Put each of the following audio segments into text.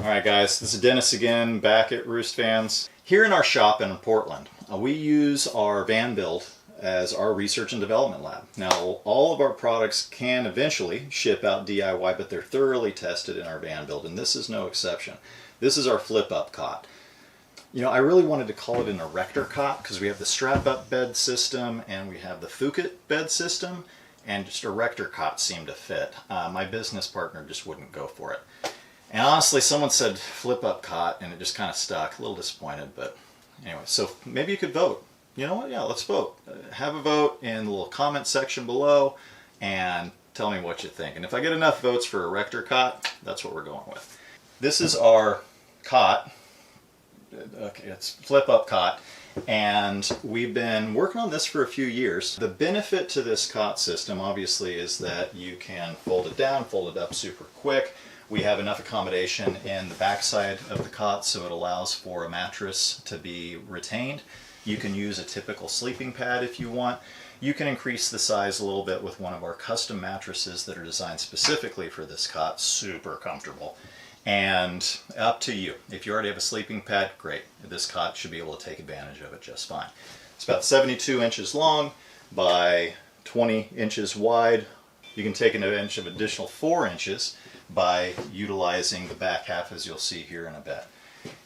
Alright guys, this is Dennis again, back at Roost Fans. Here in our shop in Portland, we use our van build as our research and development lab. Now, all of our products can eventually ship out DIY, but they're thoroughly tested in our van build, and this is no exception. This is our Flip-Up Cot. You know, I really wanted to call it an Erector Cot because we have the strap-up bed system and we have the Fuket bed system, and just Erector Cot seemed to fit. My business partner just wouldn't go for it. And honestly, someone said Flip-Up Cot, and it just kind of stuck. A little disappointed, but anyway. So maybe you could vote. You know what? Yeah, let's vote. Have a vote in the little comment section below, and tell me what you think. And if I get enough votes for Erector Cot, that's what we're going with. This is our cot. Okay, it's Flip-Up Cot, and we've been working on this for a few years. The benefit to this cot system, obviously, is that you can fold it down, fold it up super quick. We have enough accommodation in the backside of the cot so it allows for a mattress to be retained. You can use a typical sleeping pad if you want. You can increase the size a little bit with one of our custom mattresses that are designed specifically for this cot. Super comfortable. And up to you. If you already have a sleeping pad, great. This cot should be able to take advantage of it just fine. It's about 72 inches long by 20 inches wide. You can take advantage of an additional 4 inches by utilizing the back half, as you'll see here in a bit.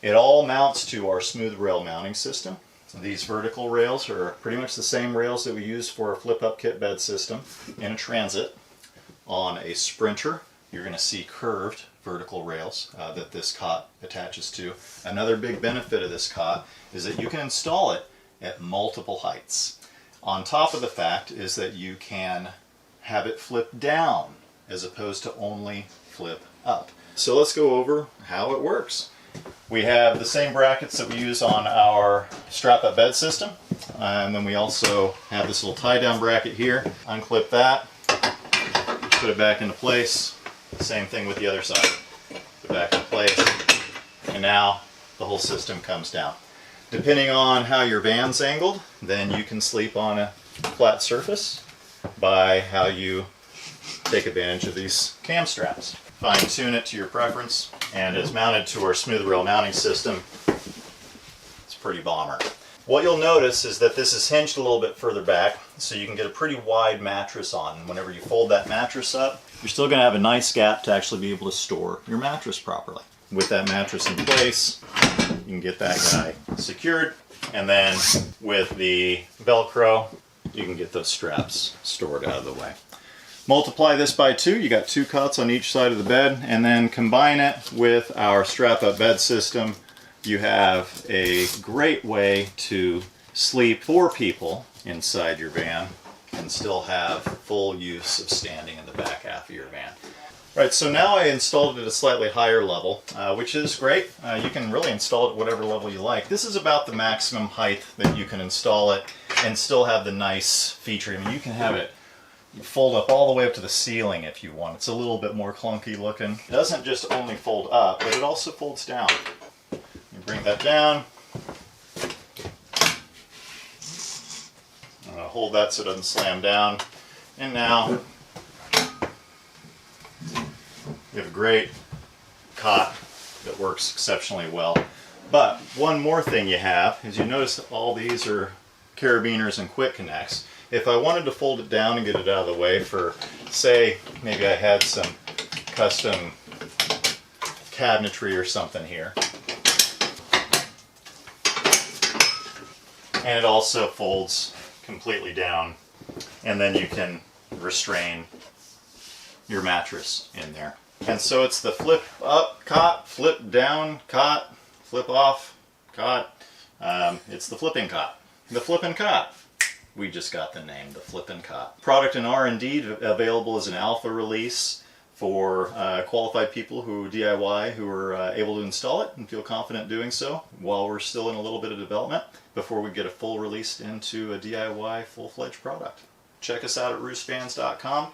It all mounts to our smooth rail mounting system. So these vertical rails are pretty much the same rails that we use for our flip-up kit bed system in a transit. On a Sprinter, you're going to see curved vertical rails that this cot attaches to. Another big benefit of this cot is that you can install it at multiple heights. On top of the fact is that you can have it flip down as opposed to only flip up. So let's go over how it works. We have the same brackets that we use on our strap-up bed system, and then we also have this little tie-down bracket here. Unclip that, put it back into place. Same thing with the other side. Put it back in place, and now the whole system comes down. Depending on how your van's angled, then you can sleep on a flat surface by how you take advantage of these cam straps. Fine tune it to your preference, and it's mounted to our smooth rail mounting system. It's pretty bomber. What you'll notice is that this is hinged a little bit further back, so you can get a pretty wide mattress on. And whenever you fold that mattress up, you're still going to have a nice gap to actually be able to store your mattress properly. With that mattress in place, you can get that guy secured, and then with the Velcro, you can get those straps stored out of the way. Multiply this by 2, you got 2 cots on each side of the bed, and then combine it with our strap-up bed system. You have a great way to sleep 4 people inside your van and still have full use of standing in the back half of your van. Right, so now I installed it at a slightly higher level, which is great. You can really install it at whatever level you like. This is about the maximum height that you can install it and still have the nice feature. I mean, you can have it fold up all the way up to the ceiling if you want. It's a little bit more clunky looking. It doesn't just only fold up, but it also folds down. You bring that down. I'm going to hold that so it doesn't slam down. And now we have a great cot that works exceptionally well. But one more thing you have is you notice that all these are carabiners and quick connects. If I wanted to fold it down and get it out of the way for, say, maybe I had some custom cabinetry or something here. And it also folds completely down, and then you can restrain your mattress in there. And so it's the flip up cot, flip down cot, flip off cot. It's the flipping cot. The flipping cot. We just got the name, the Flip-Up Cot. Product in R&D available as an alpha release for qualified people who DIY, who are able to install it and feel confident doing so while we're still in a little bit of development before we get a full release into a DIY full-fledged product. Check us out at roostfans.com.